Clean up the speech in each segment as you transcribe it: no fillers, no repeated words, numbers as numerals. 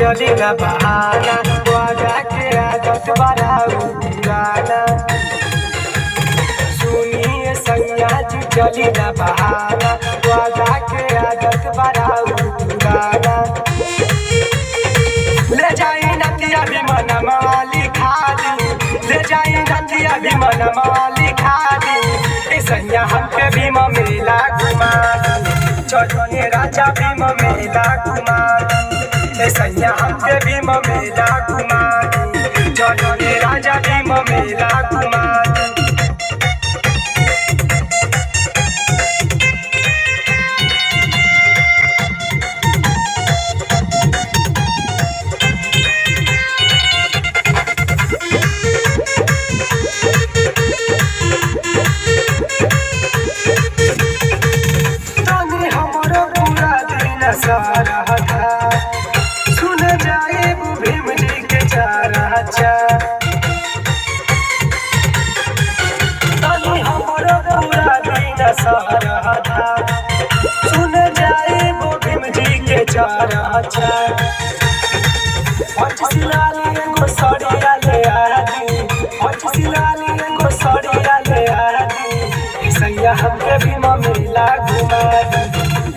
चली ना बहाना, वादा के आदत बढ़ाऊ पुराना। सुनिए सैया जी चली ना बहाना, वादा के आदत बढ़ाऊ पुराना। ले जाई नदिया भी मना माली खाली, ले जाई नदिया भी मना माली खाली। ए सैया हमके भी मेला घुमा दी, चलो ये राजा भी मेला घुमा दी। ए सैया हमके भी मेला घुमा दी, चलो ये राजा भी मेला घुमा दी। सारा था सुन जाए भीम जी के चारा हमारा पूरा दिन सारा था सुन जाए भीम जी के चारा पंचशिलाली को सड़िया ले आदी, पंचशिलाली को सड़िया ले आदी। सैया हमके भी मेला घुमा दी,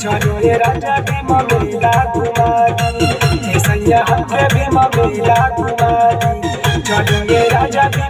चलो ये राजा भी मेला घुमा दी। सैया हमके भी मेला घुमा दी, चलो ये राजा भी